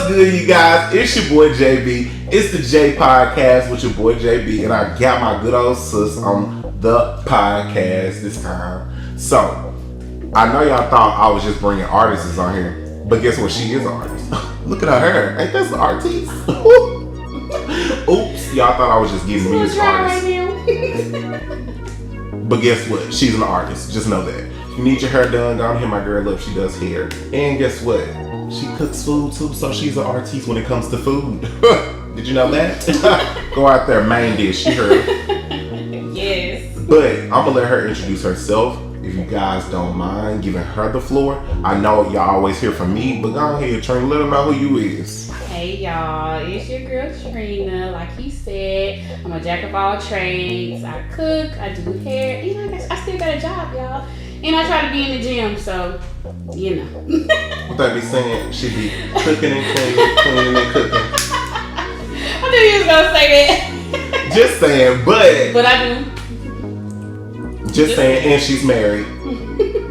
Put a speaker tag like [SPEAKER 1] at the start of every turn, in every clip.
[SPEAKER 1] What's good, you guys? It's your boy JB. It's the J Podcast with your boy JB, and I got my good old sis on the podcast this time. So, I know y'all thought I was just bringing artists on here, but guess what? She is an artist. Look at her hair. Ain't that an artist? Oops, y'all thought I was just getting me as artist. But guess what? She's an artist. Just know that. You need your hair done, go hit my girl up. She does hair. And guess what? She cooks food too, so she's an artiste when it comes to food. Did you know that? Go out there, main dish. She heard.
[SPEAKER 2] Yes.
[SPEAKER 1] But I'm gonna let her introduce herself. If you guys don't mind giving her the floor. I know y'all always hear from me, but go ahead, Trina, let them know who you is.
[SPEAKER 2] Hey y'all, it's your girl TREENA. Like he said, I'm a jack of all trades. I cook, I do hair, and I still got a job, y'all. And I try to be in the gym, so you know.
[SPEAKER 1] What they be saying? She be cooking and cleaning, cleaning and cooking.
[SPEAKER 2] I knew you was gonna say that.
[SPEAKER 1] Just saying, but
[SPEAKER 2] I do.
[SPEAKER 1] Just saying, and she's married.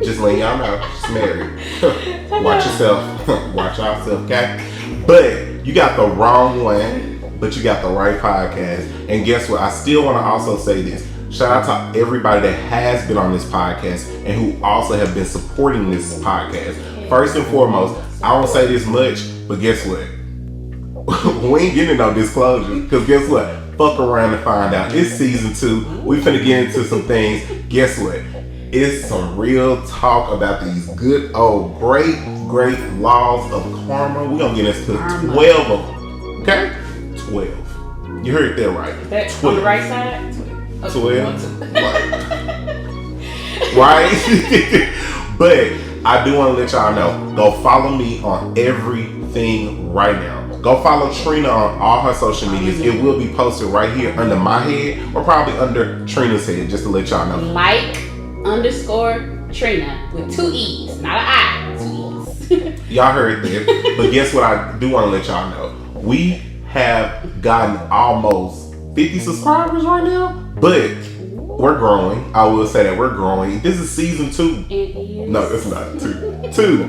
[SPEAKER 1] Just letting y'all know, she's married. Watch yourself. Watch yourself, okay? But you got the wrong one, but you got the right podcast. And guess what? I still want to also say this. Shout out to everybody that has been on this podcast and who also have been supporting this podcast. First and foremost, I won't say this much, but guess what? We ain't getting no disclosure. Because guess what? Fuck around and find out. It's season 2. We finna get into some things. Guess what? It's some real talk about these good old great laws of karma. We're gonna get into 12 of them. Okay? 12. You heard that right.
[SPEAKER 2] That
[SPEAKER 1] 12.
[SPEAKER 2] on the right side?
[SPEAKER 1] 12. Right? But I do want to let y'all know, go follow me on everything right now. Go follow TREENA on all her social medias. It will be posted right here under my head or probably under TREENA's head, just to let y'all know.
[SPEAKER 2] _TREENA with 2 E's, not an I, 2 E's.
[SPEAKER 1] Y'all heard that. But guess what? I do want to let y'all know. We have gotten almost 50 subscribers right now, but we're growing. I will say that we're growing. This is season 2. No, it's not 2.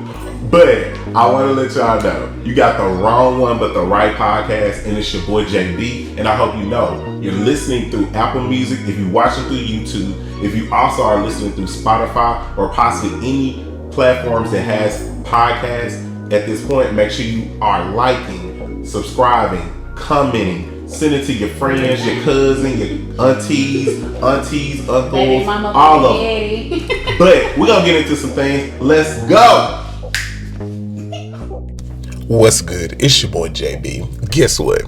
[SPEAKER 1] But I want to let y'all know, you got the wrong one but the right podcast, and it's your boy JB. And I hope you know you're listening through Apple Music, if you're watching through YouTube, if you also are listening through Spotify or possibly any platforms that has podcasts at this point, make sure you are liking, subscribing, commenting, send it to your friends, your cousin, your aunties, uncles, all of them. But we're going to get into some things. Let's go. What's good? It's your boy JB. Guess what?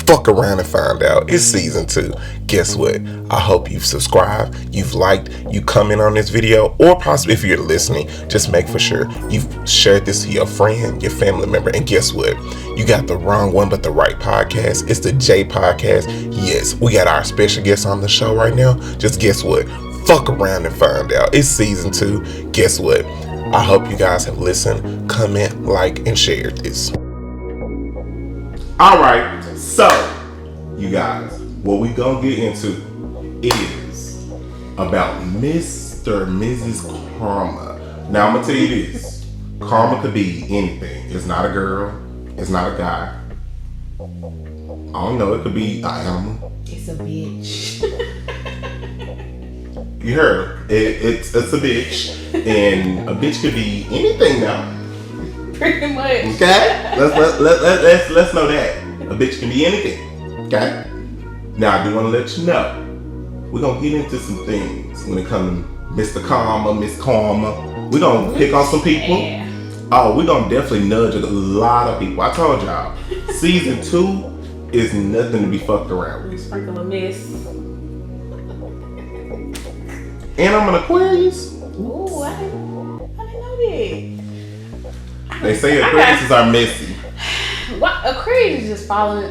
[SPEAKER 1] Fuck around and find out. It's season 2. Guess what? I hope you've subscribed, you've liked, you comment on this video, or possibly if you're listening, just make for sure you've shared this to your friend, your family member. And guess what? You got the wrong one but the right podcast. It's the J Podcast. Yes, we got our special guest on the show right now. Just guess what? Fuck around and find out. It's season 2. Guess what? I hope you guys have listened, comment, like, and shared this. Alright, so, you guys, what we gonna get into is about Mr. and Mrs. Karma. Now, I'm gonna tell you this. Karma could be anything. It's not a girl. It's not a guy. I don't know. It could be an animal.
[SPEAKER 2] It's a bitch.
[SPEAKER 1] You heard. It's a bitch. And a bitch could be anything now.
[SPEAKER 2] Pretty much.
[SPEAKER 1] Okay? Let's know that. A bitch can be anything. Okay? Now I do want to let you know, we're gonna get into some things when it comes to Mr. Karma, Miss Karma. We're gonna pick on some people.
[SPEAKER 2] Yeah.
[SPEAKER 1] Oh, we're gonna definitely nudge a lot of people. I told y'all, season 2 is nothing to be fucked around with.
[SPEAKER 2] Sprinkle a miss.
[SPEAKER 1] And I'm an Aquarius.
[SPEAKER 2] Ooh, I didn't know that.
[SPEAKER 1] They say Aquariuses are messy.
[SPEAKER 2] What? Aquarius is just follow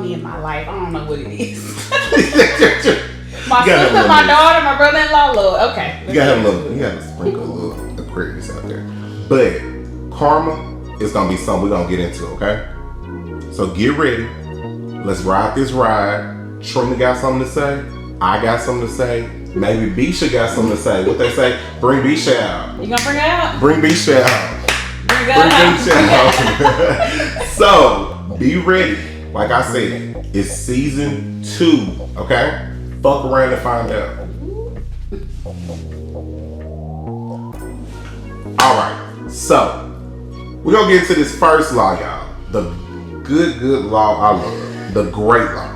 [SPEAKER 2] me in my life. I don't know what it is. My sister, my daughter, my brother-in-law, Lord. Okay.
[SPEAKER 1] You gotta sprinkle a little Aquarius out there. But karma is gonna be something we're gonna get into, okay? So get ready. Let's ride this ride. TREENA got something to say. I got something to say. Maybe Bisha got something to say. What they say? Bring Bisha out.
[SPEAKER 2] You gonna bring it out?
[SPEAKER 1] Bring Bisha out.
[SPEAKER 2] Bring
[SPEAKER 1] Bring child. So be ready. Like I said, it's season 2. Okay, fuck around and find out. All right, so we're gonna get into this first law, y'all. The good law I love. The great law.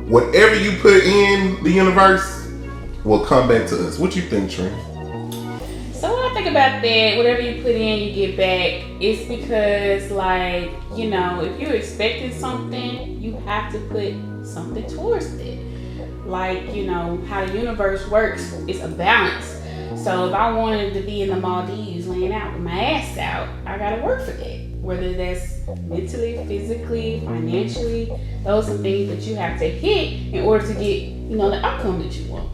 [SPEAKER 1] Whatever you put in the universe will come back to us. What you think, Trent?
[SPEAKER 2] So when I think about that, whatever you put in, you get back. It's because, like, you know, if you're expecting something, you have to put something towards it. Like, you know, how the universe works, it's a balance. So if I wanted to be in the Maldives laying out with my ass out, I gotta work for that. Whether that's mentally, physically, financially, those are things that you have to hit in order to get, you know, the outcome that you want.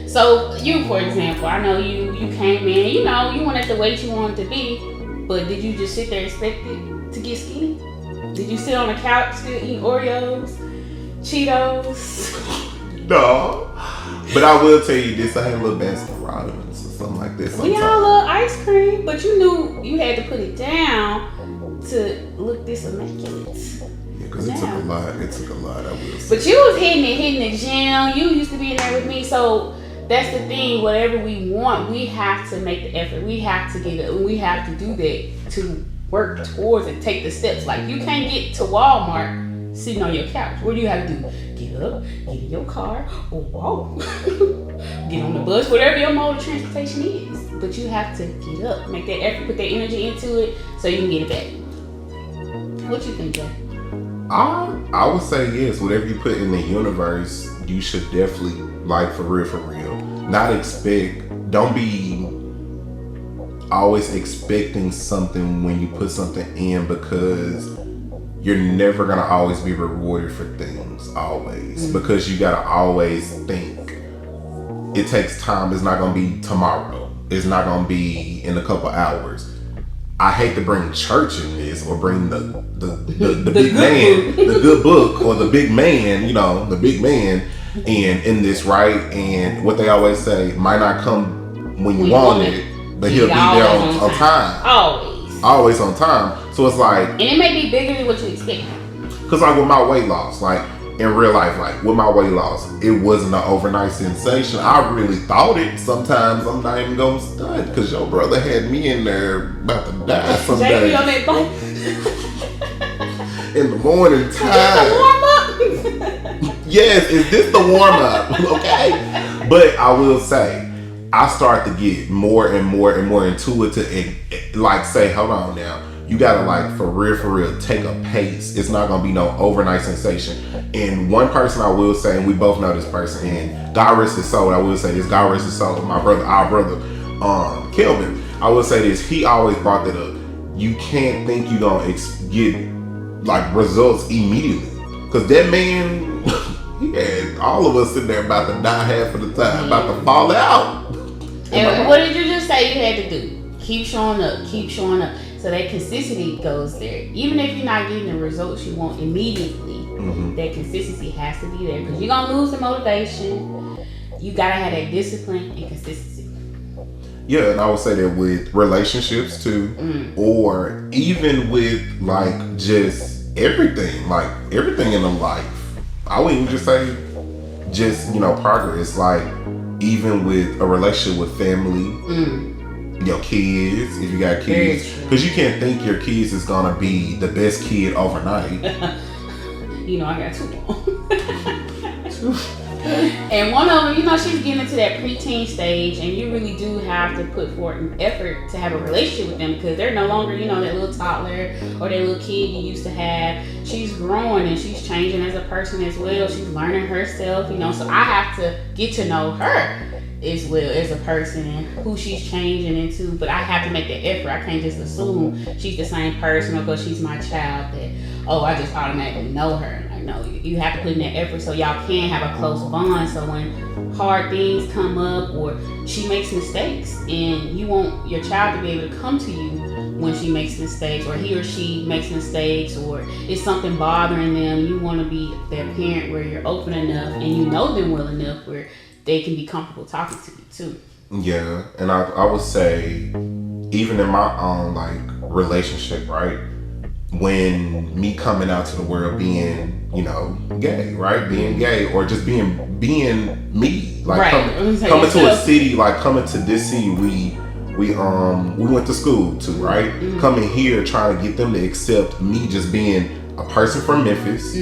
[SPEAKER 2] So you, for example, I know you came in, you know, you wanted the weight you wanted to be, but did you just sit there and expect it to get skinny? Did you sit on the couch still eating Oreos, Cheetos?
[SPEAKER 1] No. But I will tell you this, I had a little Baskin Robbins or something like this.
[SPEAKER 2] We all love ice cream, but you knew you had to put it down to look this immaculate.
[SPEAKER 1] Yeah, because it took a lot. It took a lot, I will say.
[SPEAKER 2] But you was hitting the gym. You used to be in there with me. So that's the thing. Whatever we want, we have to make the effort. We have to get it. We have to do that to work towards it. Take the steps. Like, you can't get to Walmart sitting on your couch. What do you have to do? Get up, get in your car, or walk. Get on the bus, whatever your mode of transportation is. But you have to get up, make that effort, put that energy into it so you can get it back. What you think, Jay?
[SPEAKER 1] I would say yes. Whatever you put in the universe, you should definitely, like, for real, not expect. Don't be always expecting something when you put something in, because you're never gonna always be rewarded for things, always. Because you gotta always think it takes time. It's not gonna be tomorrow. It's not gonna be in a couple hours. I hate to bring church in this, or bring the big man, the good book, or the big man, you know, the big man in this, right? And what they always say, might not come when you want it, but he'll be there on time. Always on time. So it's like,
[SPEAKER 2] and it may be bigger than what you expect.
[SPEAKER 1] Cause like with my weight loss, like in real life, like with my weight loss, it wasn't an overnight sensation. I really thought it. Sometimes I'm not even gonna stunt, cause your brother had me in there about to die some days.
[SPEAKER 2] On that bike.
[SPEAKER 1] In the morning time.
[SPEAKER 2] Is this the warm up?
[SPEAKER 1] Yes, is this the warm up? Okay. But I will say, I start to get more and more into it, to like say, hold on now. You gotta, like, for real, take a pace. It's not gonna be no overnight sensation. And one person I will say, and we both know this person, and God rest his soul, I will say this, God rest his soul, our brother, Kelvin, I will say this, he always brought that up. You can't think you're gonna get, like, results immediately. Cause that man, he had all of us sitting there about to die half of the time, about to fall out.
[SPEAKER 2] And what did you just say you had to do? Keep showing up. So that consistency goes there. Even if you're not getting the results you want immediately, that consistency has to be there. Because you're going to lose the motivation. You got to have that discipline and consistency.
[SPEAKER 1] Yeah, and I would say that with relationships too, or even with, like, just everything in the life. I wouldn't even just say just, you know, progress. Like, even with a relationship with family, your kids, if you got kids, because you can't think your kids is gonna be the best kid overnight.
[SPEAKER 2] You know, I got 2. And one of them, you know, she's getting into that preteen stage, and you really do have to put forth an effort to have a relationship with them, because they're no longer, you know, that little toddler or that little kid you used to have. She's growing and she's changing as a person as well. She's learning herself, you know, so I have to get to know her as well as a person and who she's changing into. But I have to make that effort. I can't just assume she's the same person, or because she's my child that, oh, I just automatically know her. Like, no, you have to put in that effort so y'all can have a close bond. So when hard things come up or she makes mistakes, and you want your child to be able to come to you when she makes mistakes, or he or she makes mistakes, or it's something bothering them, you want to be that parent where you're open enough and you know them well enough where they can be comfortable talking to you too.
[SPEAKER 1] Yeah, and I would say even in my own like relationship, right? When me coming out to the world being, you know, gay, right? Being gay or just being me, like
[SPEAKER 2] Right.
[SPEAKER 1] coming to a city, like coming to this city we went to school to, right? Coming here trying to get them to accept me just being a person from Memphis,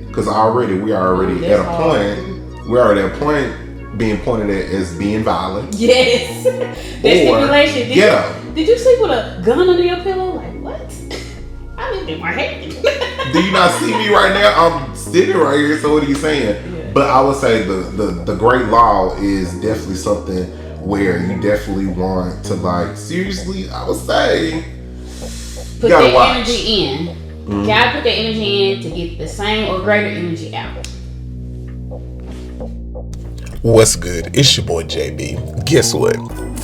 [SPEAKER 1] because we are already at a point being pointed at as being violent.
[SPEAKER 2] Yes. There's stipulation. Did you sleep with a gun under your pillow? Like what? I lived in my head.
[SPEAKER 1] Do you not see me right now? I'm sitting right here, so what are you saying? Yeah. But I would say the great law is definitely something where you definitely want to, like, seriously, I would say
[SPEAKER 2] put that energy in. Gotta put that energy in to get the same or greater energy out.
[SPEAKER 1] What's good? It's your boy JB. Guess what?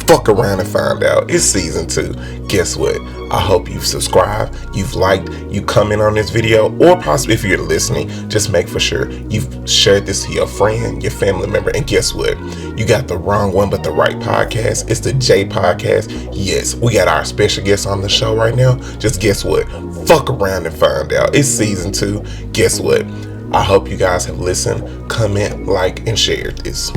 [SPEAKER 1] Fuck around and find out. It's season 2. Guess what? I hope you've subscribed, you've liked, you comment on this video, or possibly if you're listening, just make for sure you've shared this to your friend, your family member. And guess what? You got the wrong one but the right podcast. It's the J Podcast. Yes, we got our special guest on the show right now. Just guess what? Fuck around and find out. It's season 2. Guess what? I hope you guys have listened, comment, like, and shared this.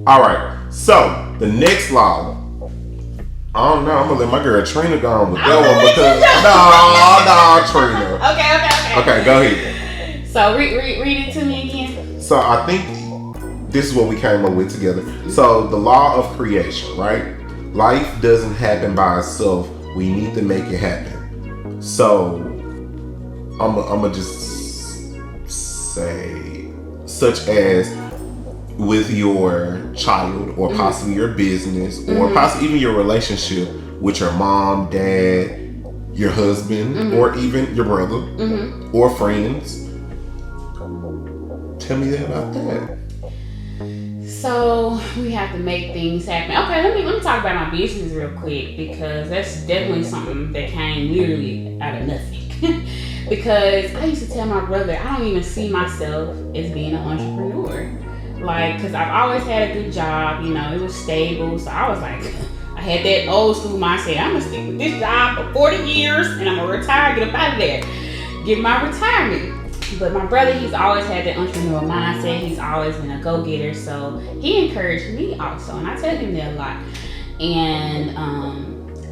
[SPEAKER 1] Alright, so the next law, I don't know, I'm gonna let my girl Trina go on with that one because Trina. Okay, go ahead.
[SPEAKER 2] So read it to me again.
[SPEAKER 1] So I think this is what we came up with together. So the law of creation, right? Life doesn't happen by itself. We need to make it happen. So I'm gonna just say, such as with your child or possibly your business or possibly even your relationship with your mom, dad, your husband, or even your brother or friends. Tell me that about that.
[SPEAKER 2] So we have to make things happen. Okay, let me talk about my business real quick because that's definitely something that came literally out of nothing. Because I used to tell my brother I don't even see myself as being an entrepreneur. Like, because I've always had a good job, you know, it was stable. So I was like, I had that old school mindset. I'm going to stick with this job for 40 years and I'm going to retire, get up out of there, get my retirement. But my brother, he's always had that entrepreneurial mindset. He's always been a go-getter. So he encouraged me also. And I tell him that a lot. And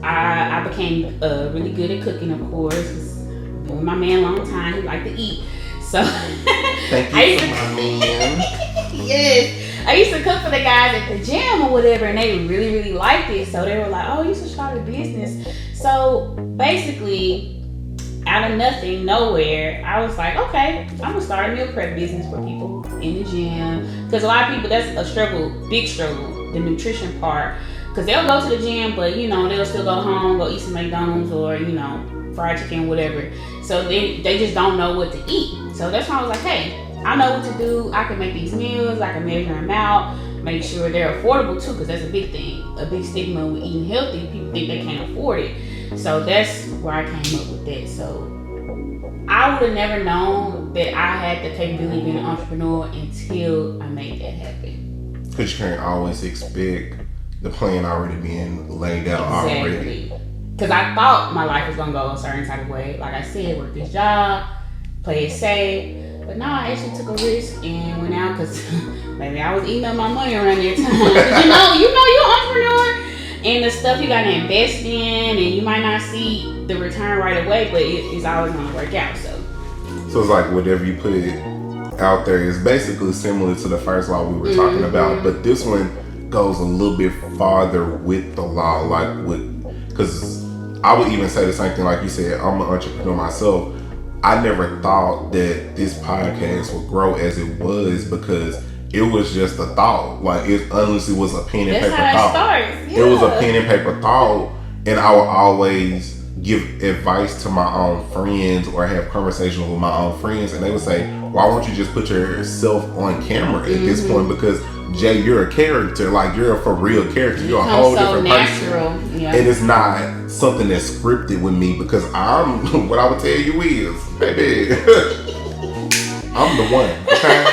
[SPEAKER 2] I became really good at cooking, of course. Been with my man a long time. He liked to eat. So
[SPEAKER 1] thank you for my man.
[SPEAKER 2] Yes, I used to cook for the guys at the gym or whatever, and they really, really liked it. So they were like, "Oh, you should start a business." So basically, out of nothing, nowhere, I was like, "Okay, I'm gonna start a meal prep business for people in the gym." Because a lot of people, that's a struggle, big struggle, the nutrition part. Because they'll go to the gym, but you know they'll still go home, go eat some McDonald's or you know fried chicken, whatever. So they just don't know what to eat. So that's why I was like, "Hey, I know what to do. I can make these meals. I can measure them out. Make sure they're affordable too, because that's a big thing. A big stigma with eating healthy. People think they can't afford it. So that's where I came up with that. So I would have never known that I had the capability of being an entrepreneur until I made that happen.
[SPEAKER 1] Because you can't always expect the plan already being laid out already.
[SPEAKER 2] Because I thought my life was going to go a certain type of way. Like I said, work this job, play it safe. But no, I actually took a risk and went out because maybe I was eating up my money around that time. you know, you're an entrepreneur and the stuff you got to invest in, and you might not see the return right away, but it's always going to work out. So
[SPEAKER 1] it's like whatever you put out there is basically similar to the first law we were talking about, but this one goes a little bit farther with the law, because I would even say the same thing, like you said. I'm an entrepreneur myself. I never thought that this podcast would grow as it was because it was just a thought. Like, it honestly was a pen and paper thought. Yeah. It was a pen and paper thought, and I would always give advice to my own friends or have conversations with my own friends, and they would say, why won't you just put yourself on camera at this point? Because Jay, you're a character, like you're a for real character. You're a whole different person. Yeah. And it's not something that's scripted with me because what I would tell you is, baby, I'm the one, okay?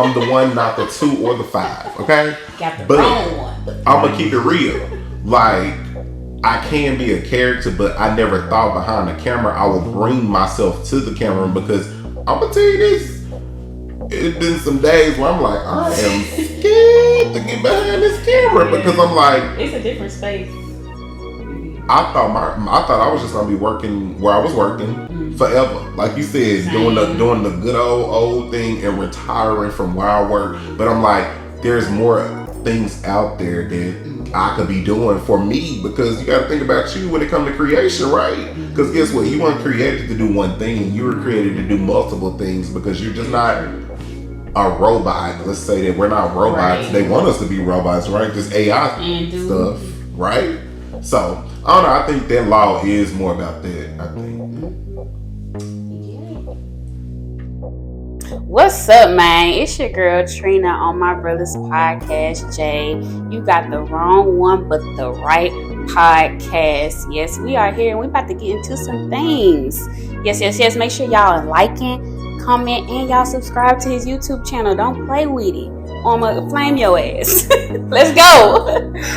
[SPEAKER 1] I'm the one, not the 2 or the 5. Okay.
[SPEAKER 2] Got the
[SPEAKER 1] But
[SPEAKER 2] wrong one.
[SPEAKER 1] I'm gonna keep it real. Like, I can be a character, but I never thought behind the camera I would bring myself to the camera, because I'm gonna tell you this. It's been some days where I'm like, I am scared to get behind this camera, because I'm like,
[SPEAKER 2] it's a different space.
[SPEAKER 1] I thought I was just gonna be working where I was working forever, like you said, doing the good old thing and retiring from where I work. But I'm like, there's more things out there that I could be doing for me, because you got to think about you when it comes to creation, right? Because guess what? You weren't created to do one thing. You were created to do multiple things, because you're just not a robot. Let's say that we're not robots. Right. They want us to be robots, right? Just AI stuff, right? So I don't know. I think that law is more about that. I think.
[SPEAKER 2] What's up, man? It's your girl Treena on my brother's podcast, Jay. You got the wrong one, but the right podcast. Yes, we are here and we're about to get into some things. Yes. Make sure y'all are liking, comment, and y'all subscribe to his YouTube channel. Don't play with it. I'ma flame your ass. Let's go.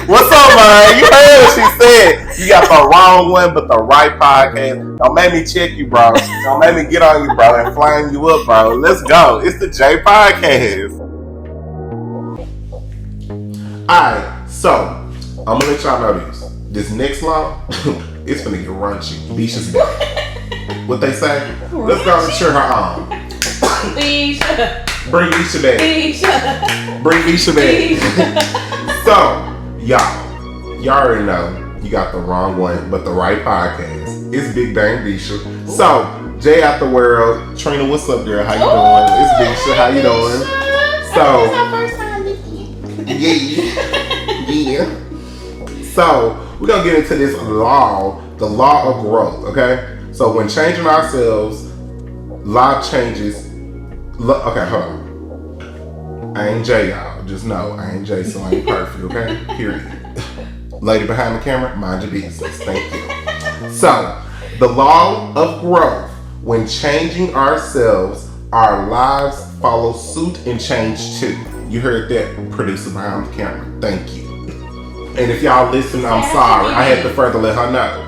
[SPEAKER 1] What's up, man? You heard what she said. You got the wrong one, but the right podcast. Don't make me check you, bro. Don't make me get on you, bro, and flame you up, bro. Let's go. It's the J Podcast. Alright, so I'm gonna let y'all know this. This next law, it's gonna get raunchy. Bisha's back. What they say? Let's go and cheer her on.
[SPEAKER 2] Bisha.
[SPEAKER 1] Bring Bisha back.
[SPEAKER 2] Bisha.
[SPEAKER 1] Bring Bisha back. So, y'all already know you got the wrong one, but the right podcast. It's Big Dang Bisha. So, Jay out the world. Treena, what's up, girl? How you doing? It's Bisha. How you doing? So,
[SPEAKER 2] it's our first time meeting.
[SPEAKER 1] Yeah. So, we're gonna get into this law, the law of growth. Okay. So, when changing ourselves, law changes. Okay, hold on. I ain't Jay, y'all. Just know I ain't Jay, so I ain't perfect, okay? Period. Lady behind the camera, mind your business. Thank you. So, the law of growth. When changing ourselves, our lives follow suit and change too. You heard that, producer behind the camera. Thank you. And if y'all listen, I'm sorry. I had to further let her know.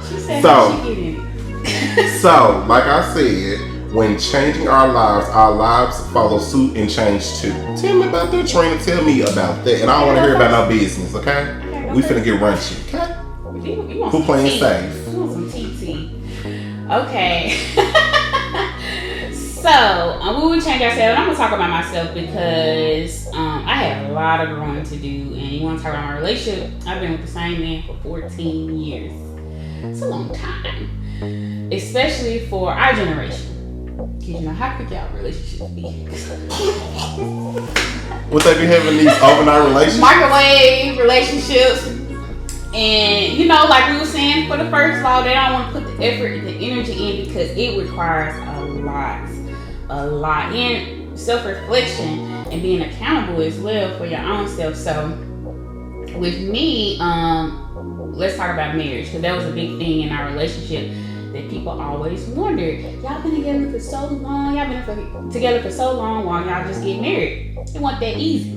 [SPEAKER 1] So, like I said, when changing our lives follow suit and change too. Tell me about that, Treena. Tell me about that. And I don't want to hear about no business, okay? We finna get raunchy, okay? Who playing safe?
[SPEAKER 2] You want some TT. Okay. So, we would change ourselves. I'm going to talk about myself because I had a lot of growing to do. And you want to talk about my relationship? I've been with the same man for 14 years. It's a long time. Especially for our generation. You know, how quick y'all relationships be?
[SPEAKER 1] What they be having these overnight relationships?
[SPEAKER 2] Microwave relationships. And, you know, like we were saying, for the first law, they don't want to put the effort and the energy in because it requires a lot. And self-reflection and being accountable as well for your own self. So, with me, let's talk about marriage because that was a big thing in our relationship. That people always wondered, y'all been together for so long, together for so long, why y'all just get married? It wasn't that easy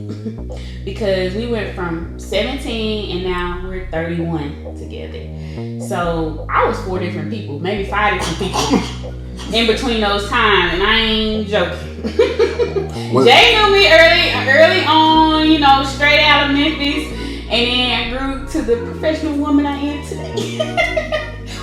[SPEAKER 2] because we went from 17 and now we're 31 together. So I was 4 different people, maybe 5 different people in between those times, and I ain't joking. Jay knew me early on, you know, straight out of Memphis, and then I grew to the professional woman I am today.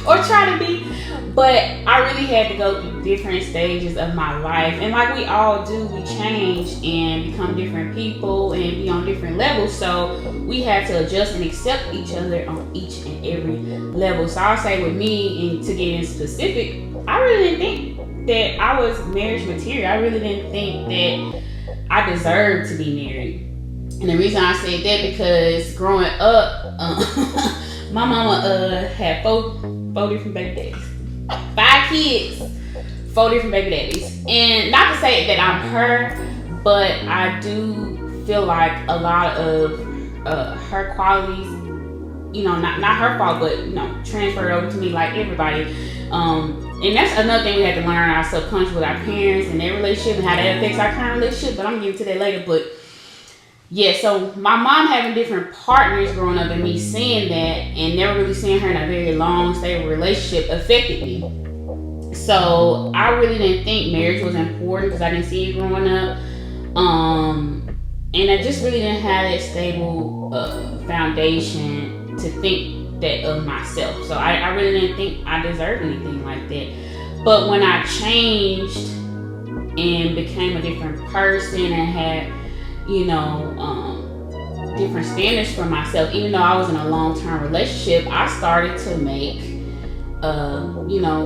[SPEAKER 2] Or try to be. But I really had to go through different stages of my life. And like we all do, we change and become different people and be on different levels. So we had to adjust and accept each other on each and every level. So I'll say with me, and to get in specific, I really didn't think that I was marriage material. I really didn't think that I deserved to be married. And the reason I said that because growing up, my mama had four different baby daddies. 5 kids, 4 different baby daddies. And not to say that I'm her, but I do feel like a lot of her qualities, you know, not her fault, but, you know, transferred over to me like everybody. and that's another thing we had to learn our subconscious with our parents and their relationship and how that affects our current relationship. But I'm gonna get to that later. But yeah, so my mom having different partners growing up and me seeing that and never really seeing her in a very long, stable relationship affected me. So I really didn't think marriage was important because I didn't see it growing up. And I just really didn't have that stable foundation to think that of myself. So I really didn't think I deserved anything like that. But when I changed and became a different person and had, different standards for myself, even though I was in a long-term relationship, I started to make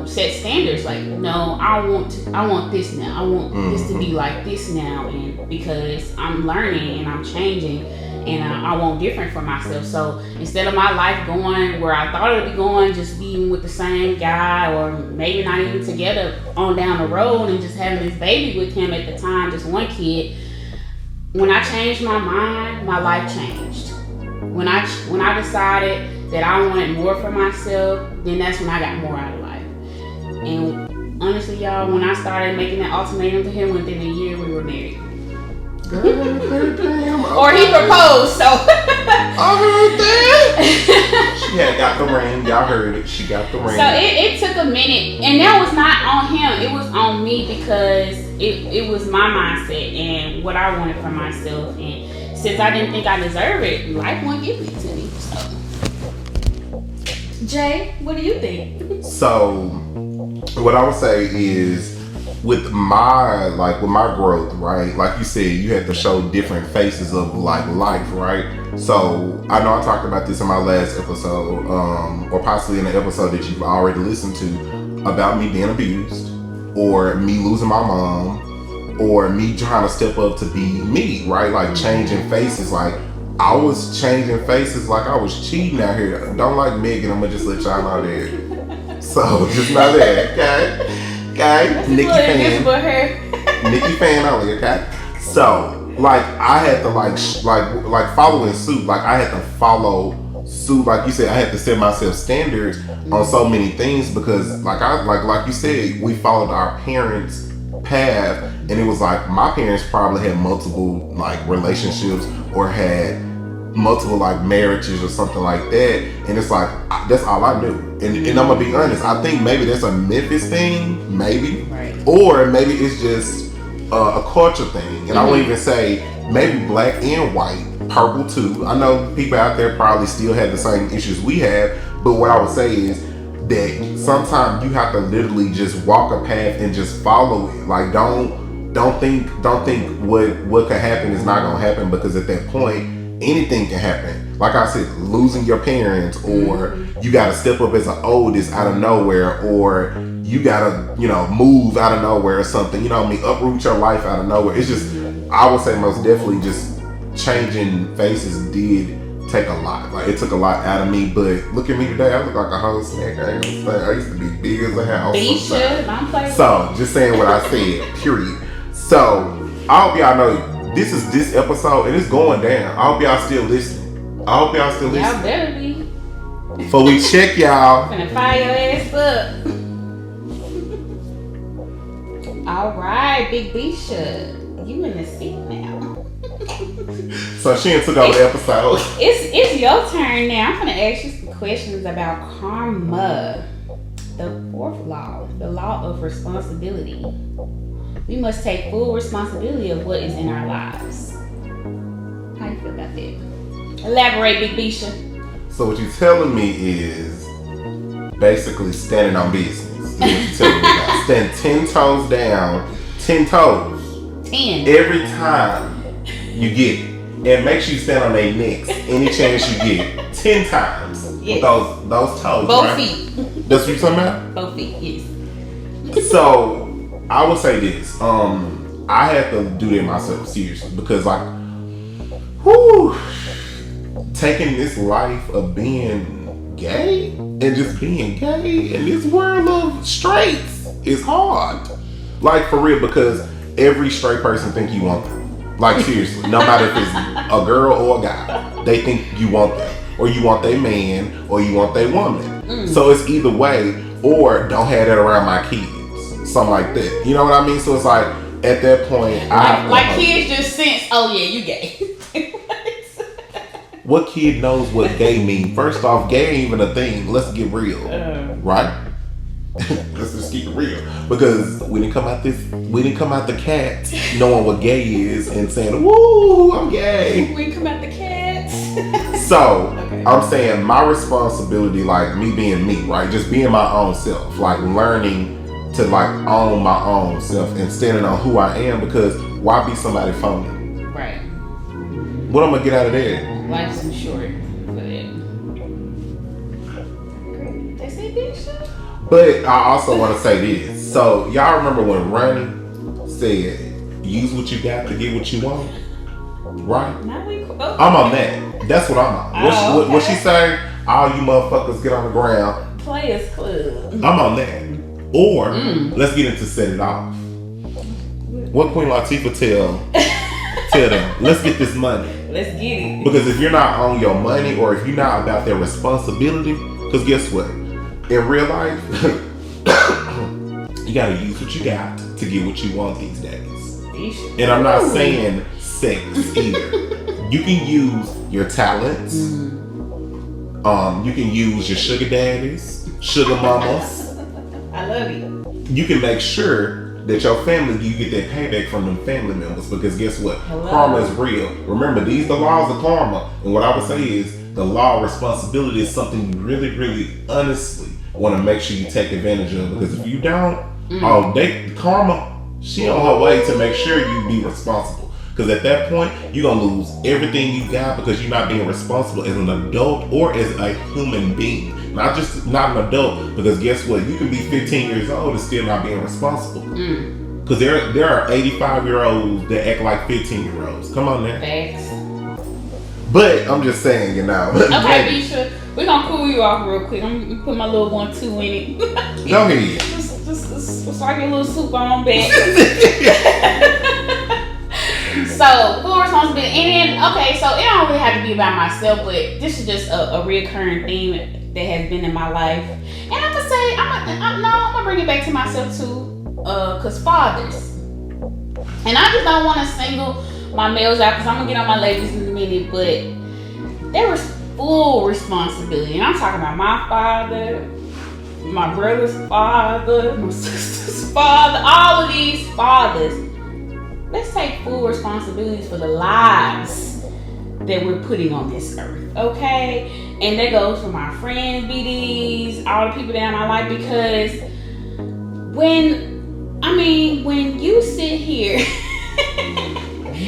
[SPEAKER 2] set standards like, no, I want this now. I want this to be like this now, and because I'm learning and I'm changing, and I want different for myself. So instead of my life going where I thought it would be going, just being with the same guy, or maybe not even together on down the road, and just having this baby with him at the time, just one kid. When I changed my mind, my life changed. When I decided that I wanted more for myself, then that's when I got more out of life. And honestly, y'all, when I started making that ultimatum to him, within a year we were married. Or he proposed, so.
[SPEAKER 1] I heard that. She had got the ring. Y'all heard it. She got the ring.
[SPEAKER 2] So it took a minute, and that was not on him. It was on me because it was my mindset and what I wanted for myself. And since I didn't think I deserved it, life wouldn't give it to me. So, Jay, what do you think?
[SPEAKER 1] So, what I would say is, with my growth, right? Like you said, you had to show different faces of life, right? So I know I talked about this in my last episode, or possibly in an episode that you've already listened to, about me being abused, or me losing my mom, or me trying to step up to be me, right? Like changing faces. Like I was changing faces, like I was cheating out here. Don't like Megan, I'm gonna just let y'all know that. So just know that, okay? Okay, Nikki fan only, okay? So, like, I had to like following suit. Like, I had to follow suit. Like you said, I had to set myself standards on so many things because, like you said, we followed our parents' path, and it was like my parents probably had multiple like relationships or had multiple like marriages or something like that, and it's like that's all I knew. And I'm gonna be honest, I think maybe that's a Memphis thing, maybe,
[SPEAKER 2] right.
[SPEAKER 1] Or maybe it's just a culture thing. And I won't even say maybe black and white, purple too. I know people out there probably still have the same issues we have, but what I would say is that sometimes you have to literally just walk a path and just follow it. Like don't think what could happen is not gonna happen, because at that point anything can happen. Like I said, losing your parents, or you gotta step up as an oldest out of nowhere, or you gotta, move out of nowhere or something, uproot your life out of nowhere. It's just, I would say most definitely just changing faces did take a lot. Like it took a lot out of me, but look at me today, I look like a whole snack. I ain't gonna say, I used to be big as a house. So, just saying what I said, period. So, I hope y'all know this is this episode and it's going down. I hope y'all still listening.
[SPEAKER 2] Y'all better be.
[SPEAKER 1] Before we check y'all.
[SPEAKER 2] Finna fire your ass up. Alright, Big Bisha. You in the seat now.
[SPEAKER 1] So she took over the episode.
[SPEAKER 2] It's your turn now. I'm gonna ask you some questions about karma. The fourth law, the law of responsibility. We must take full responsibility of what is in our lives. How you feel about that? Elaborate, Big Bisha.
[SPEAKER 1] So what you're telling me is basically standing on business. Is what you're telling me about. Stand 10 toes down, 10 toes.
[SPEAKER 2] 10.
[SPEAKER 1] Every time you get it. And make sure you stand on their necks any chance you get. 10 times. Yes. With those toes.
[SPEAKER 2] Both
[SPEAKER 1] right?
[SPEAKER 2] feet.
[SPEAKER 1] That's what you're talking about?
[SPEAKER 2] Both feet, yes.
[SPEAKER 1] So I would say this. I had to do that myself, seriously, because taking this life of being gay and just being gay in this world of straights is hard. Like for real, because every straight person think you want them. Like seriously, no matter if it's a girl or a guy, they think you want them, or you want their man, or you want their woman. So it's either way. or don't have that around my kids. Something like that. You know what I mean? So it's like, at that point,
[SPEAKER 2] like kids just sense, oh yeah, you gay.
[SPEAKER 1] What kid knows what gay mean? First off, gay ain't even a thing. Let's get real. Right? Let's just keep it real. Because we didn't come out the cat knowing what gay is and saying, woo, I'm gay.
[SPEAKER 2] We didn't come out the cats.
[SPEAKER 1] So, okay. I'm saying my responsibility, like me being me, right? Just being my own self. Like learning to like own my own self and standing on who I am, because why be somebody phony?
[SPEAKER 2] Right.
[SPEAKER 1] What I'm gonna get out of that?
[SPEAKER 2] Life's too short for that. That's it, bitch.
[SPEAKER 1] But I also want to say this. So y'all remember when Ronnie said, "Use what you got to get what you want," right? I'm on that. That's what I'm on. What she say? All you motherfuckers get on the ground.
[SPEAKER 2] Players Club.
[SPEAKER 1] I'm on that. Or let's get into set it off. What Queen Latifah tell them? Let's get this money.
[SPEAKER 2] Let's get it.
[SPEAKER 1] Because if you're not on your money, or if you're not about their responsibility, because guess what? In real life, you gotta use what you got to get what you want these days. And I'm not saying sex either. You can use your talents. You can use your sugar daddies, sugar mamas.
[SPEAKER 2] I love you.
[SPEAKER 1] You can make sure that your family, you get that payback from them family members, because guess what? Karma is real. Remember, these are the laws of karma. And what I would say is the law of responsibility is something you really, really honestly want to make sure you take advantage of, because if you don't, karma, she on her way to make sure you be responsible. Because at that point, you're going to lose everything you got because you're not being responsible as an adult or as a human being. Not an adult, because guess what? You can be 15 years old and still not being responsible. Because there are 85-year-olds that act like 15-year-olds. Come on now.
[SPEAKER 2] Facts.
[SPEAKER 1] But I'm just saying, you know.
[SPEAKER 2] Okay, Bisha, we're going to cool you off real quick. I'm going to put my little 1-2 in it.
[SPEAKER 1] Go ahead.
[SPEAKER 2] Just so I get a little soup on back. So, full responsibility. And okay, so it don't really have to be about myself, but this is just a recurring theme that has been in my life. And I'm gonna say, I'm gonna bring it back to myself too, cause fathers. And I just don't want to single my males out, cause I'm gonna get on my ladies in a minute, but there was full responsibility. And I'm talking about my father, my brother's father, my sister's father, all of these fathers. Let's take full responsibilities for the lives that we're putting on this earth, okay? And that goes for my friends, BDs, all the people that are in my life, because when you sit here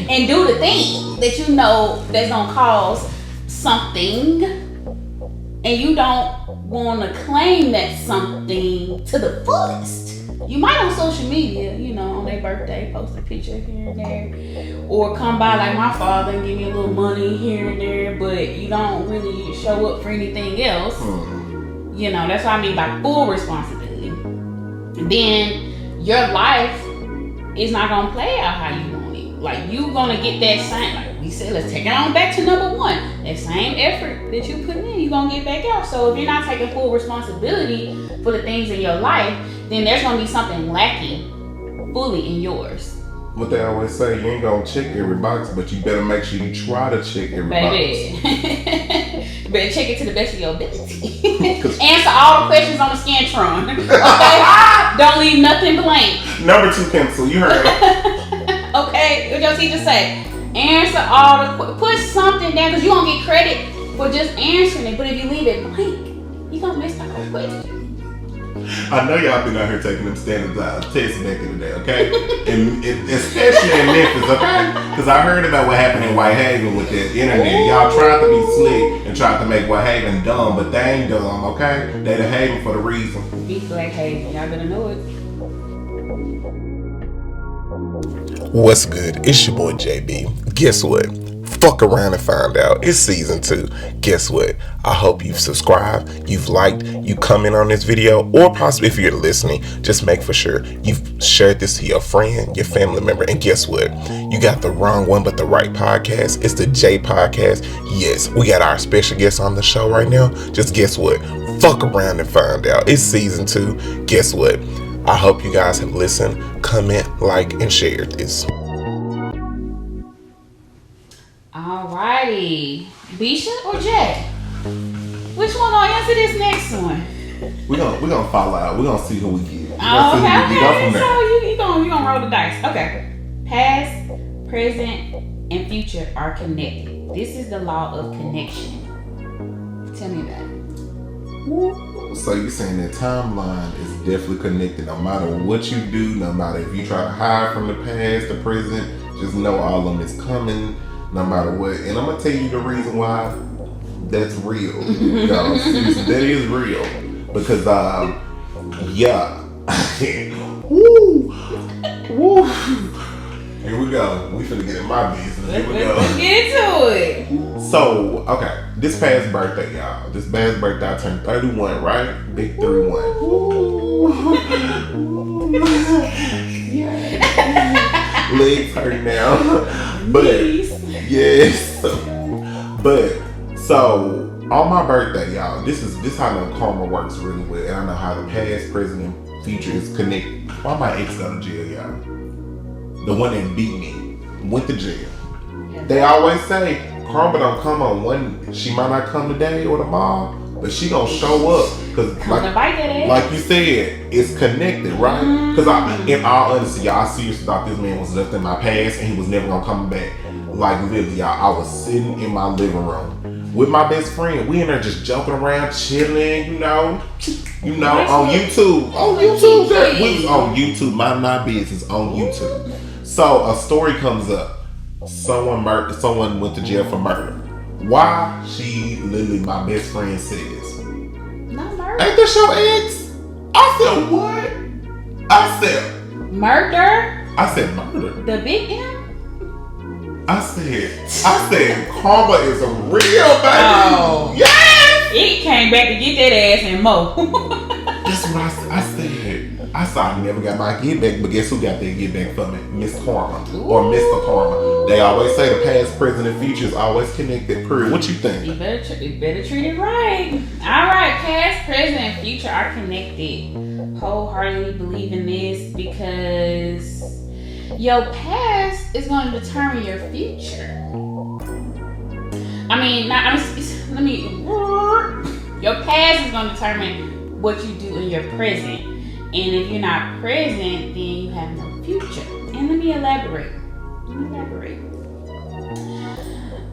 [SPEAKER 2] and do the thing that you know that's gonna cause something, and you don't want to claim that something to the fullest. You might on social media, you know, on their birthday, post a picture here and there, or come by like my father and give me a little money here and there, but you don't really show up for anything else. You know, that's what I mean by full responsibility. Then your life is not gonna play out how you want it. Like, you gonna get that same, like we said, let's take it on back to number one. That same effort that you put in, you gonna get back out. So if you're not taking full responsibility for the things in your life, then there's gonna be something lacking fully in yours.
[SPEAKER 1] What they always say, you ain't gonna check every box, but you better make sure you try to check every box.
[SPEAKER 2] You better check it to the best of your ability. Answer all the questions on the Scantron. Okay? Don't leave nothing blank.
[SPEAKER 1] Number 2 pencil, you heard it.
[SPEAKER 2] Okay, what your teacher say? Answer all the put something down, because you gonna get credit for just answering it. But if you leave it blank, you gonna miss the whole question.
[SPEAKER 1] I know y'all been out here taking them standardized tests back in the day, okay? and especially in Memphis, okay? Because I heard about what happened in Whitehaven with that internet. Y'all tried to be slick and tried to make Whitehaven dumb, but they ain't dumb, okay? They the Haven for the reason.
[SPEAKER 2] Be Black Haven, y'all better know it.
[SPEAKER 1] What's good? It's your boy JB. Guess what? Fuck around and find out. It's season 2. Guess what? I hope you've subscribed, you've liked, you comment on this video, or possibly if you're listening, just make for sure you've shared this to your friend, your family member. And guess what? You got the wrong one, but the right podcast. It's the J Podcast. Yes, we got our special guest on the show right now. Just guess what? Fuck around and find out. It's season 2. Guess what? I hope you guys have listened, comment, like, and shared this.
[SPEAKER 2] Alrighty. Bisha or Jay? Which one gonna answer this next one?
[SPEAKER 1] We're gonna follow out. We're gonna see who we get.
[SPEAKER 2] Okay. So you gonna roll the dice. Okay. Past, present, and future are connected. This is the law of connection. Tell me about it.
[SPEAKER 1] So you're saying that timeline is definitely connected. No matter what you do, no matter if you try to hide from the past, the present, just know all of them is coming. No matter what. And I'm gonna tell you the reason why that's real. That is real. Because yeah. Woo! Woo! Here we go. We finna get in my business. Here we go.
[SPEAKER 2] Let's get into it.
[SPEAKER 1] So, okay. This past birthday, y'all. This past birthday I turned 31, right? Big 31. Legs hurt now. But yes. But so on my birthday, y'all, this how the karma works really well. And I know how the past, present, and future is connected. Why my ex go to jail, y'all? The one that beat me went to jail. They always say karma don't come on one. She might not come today or tomorrow, but she gonna show up because like you said, it's connected, right? Because in all honesty, y'all, I seriously thought this man was left in my past and he was never gonna come back. Like literally, y'all, I was sitting in my living room with my best friend. We in there just joking around, chilling, you know, on YouTube. We was on YouTube, minding our business on YouTube. So a story comes up. Someone went to jail for murder. Why? She literally, my best friend says,
[SPEAKER 2] not murder.
[SPEAKER 1] Ain't this your ex? I said, what? I said,
[SPEAKER 2] murder?
[SPEAKER 1] I said, murder.
[SPEAKER 2] The big M?
[SPEAKER 1] I said, karma is a real baby.
[SPEAKER 2] Oh.
[SPEAKER 1] Yes!
[SPEAKER 2] It came back to get that ass and mo.
[SPEAKER 1] That's what I said. I saw I never got my get back, but guess who got their get back from it? Miss Karma. Or Mr. Karma. They always say the past, present, and future is always connected. Period. What you think?
[SPEAKER 2] You better treat it right. Alright, past, present, and future are connected. Wholeheartedly believe in this because your past is going to determine your future. Your past is going to determine what you do in your present. And if you're not present, then you have no future. And let me elaborate.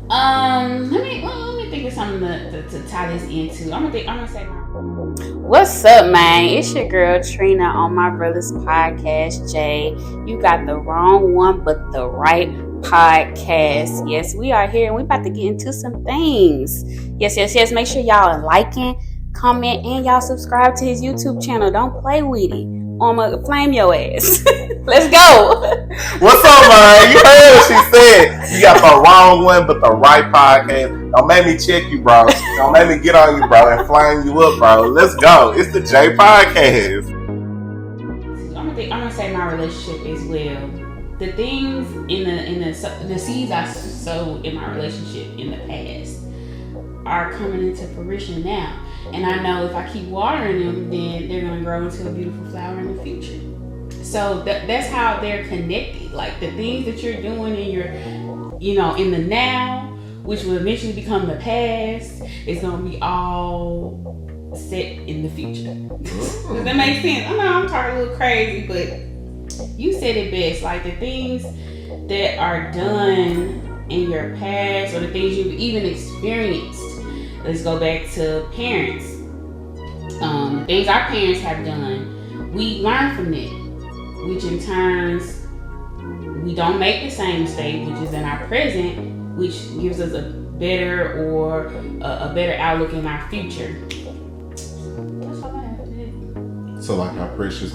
[SPEAKER 2] Let me think of something to tie this into. I'm gonna say what's up, man? It's your girl Treena on my brother's podcast, Jay. You got the wrong one, but the right podcast. Yes, we are here and we're about to get into some things. Yes. Make sure y'all are liking, comment, and y'all subscribe to his YouTube channel. Don't play with it. I'ma flame your ass. Let's go.
[SPEAKER 1] What's up, man? You heard what she said. You got the wrong one, but the right podcast. Don't make me check you, bro. Don't make me get on you, bro, and flame you up, bro. Let's go. It's the J Podcast.
[SPEAKER 2] I'm gonna say my relationship as well. The things in the seeds I sowed in my relationship in the past are coming into fruition now. And I know if I keep watering them, then they're going to grow into a beautiful flower in the future. So that's how they're connected. Like the things that you're doing in your, in the now, which will eventually become the past, is going to be all set in the future. Does that make sense? I know I'm talking a little crazy, but you said it best. Like the things that are done in your past or the things you've even experienced. Let's go back to parents. Things our parents have done, we learn from it, which in turns, we don't make the same mistake, which is in our present, which gives us a better or a better outlook in our future. That's all I have to do.
[SPEAKER 1] So like our precious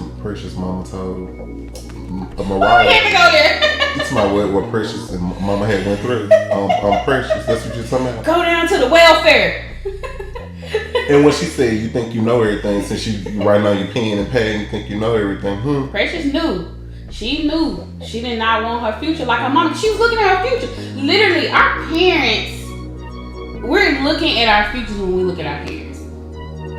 [SPEAKER 1] mama told Mariah.
[SPEAKER 2] Oh, we had to go there.
[SPEAKER 1] It's my what Precious and Mama had went through. Precious, that's what you're talking about.
[SPEAKER 2] Go down to the welfare.
[SPEAKER 1] And when she said, "You think you know everything," since you writing on your pen and pad, you think you know everything.
[SPEAKER 2] Precious knew. She knew. She did not want her future like her mama. She was looking at her future. Literally, our parents. We're looking at our futures when we look at our parents.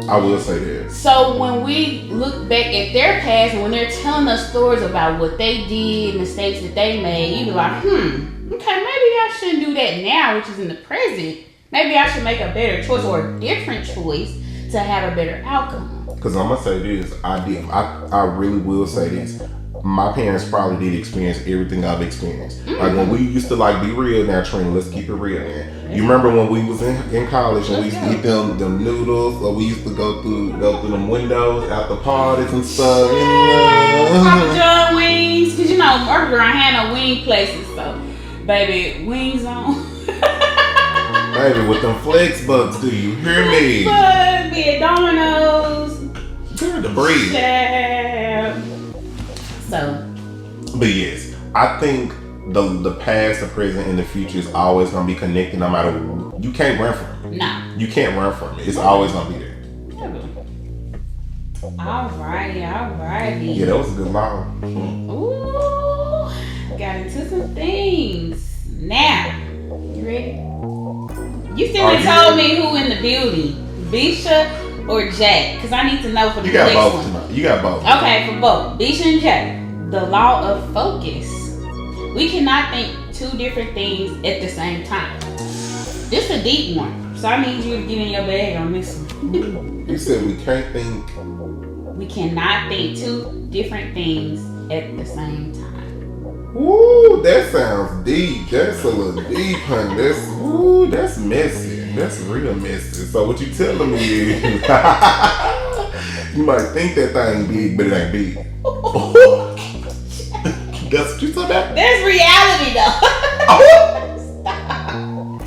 [SPEAKER 1] I will say that.
[SPEAKER 2] So when we look back at their past and when they're telling us stories about what they did, mistakes that they made, you be like, okay, maybe I shouldn't do that now, which is in the present. Maybe I should make a better choice or a different choice to have a better outcome.
[SPEAKER 1] Because I'm going to say this, I really will say this. My parents probably did experience everything I've experienced. Like when we used to like be real now, TREENA, let's keep it real, man. You remember when we was in college and we used to eat them noodles, or we used to go through them windows out the parties and stuff.
[SPEAKER 2] Papa John wings, cause you know Murder I had no wing places, so baby wings on.
[SPEAKER 1] Baby, with them flex bucks, do you hear me?
[SPEAKER 2] Be it Domino's.
[SPEAKER 1] The breed.
[SPEAKER 2] Yeah. So.
[SPEAKER 1] But yes, I think the past, the present, and the future is always gonna be connected. No matter you can't run from it.
[SPEAKER 2] No.
[SPEAKER 1] You can't run from it. It's always gonna be there.
[SPEAKER 2] Alrighty.
[SPEAKER 1] Yeah, that was a good line.
[SPEAKER 2] Ooh, got into some things. Now, you ready? You still ain't told me who in the building, Bisha or Jack, because I need to know for the next one.
[SPEAKER 1] Tonight. You got both.
[SPEAKER 2] Okay, for both, Bisha and Jack. The law of focus. We cannot think two different things at the same time. This is a deep one, so I need you to get in your bag on this one.
[SPEAKER 1] You said we can't think.
[SPEAKER 2] We cannot think two different things at the same time.
[SPEAKER 1] Ooh, that sounds deep. That's a little deep, honey. That's messy. That's real messy. So what you telling me is, you might think that thing big, but it ain't big. That's what you talking about?
[SPEAKER 2] That's reality, though. Stop.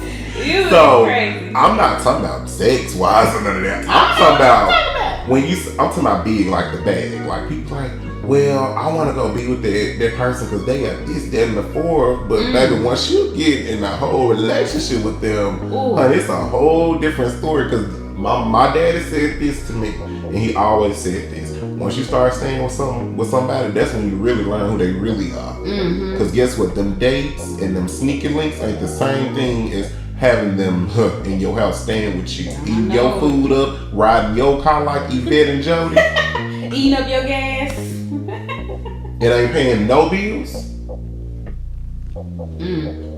[SPEAKER 2] You so crazy.
[SPEAKER 1] I'm not talking about sex wise or none of that. I'm talking about when I'm talking about big, like the bag. Like people like, well, I want to go be with that person because they got this, that, and the fourth. But baby, once you get in a whole relationship with them, honey, it's a whole different story. Because my daddy said this to me, and he always said this. Once you start staying with somebody, that's when you really learn who they really are. Because guess what? Them dates and them sneaky links ain't the same thing as having them in your house, staying with you, eating your food up, riding your car like Yvette and Jody,
[SPEAKER 2] eating up your gas.
[SPEAKER 1] It ain't paying no bills.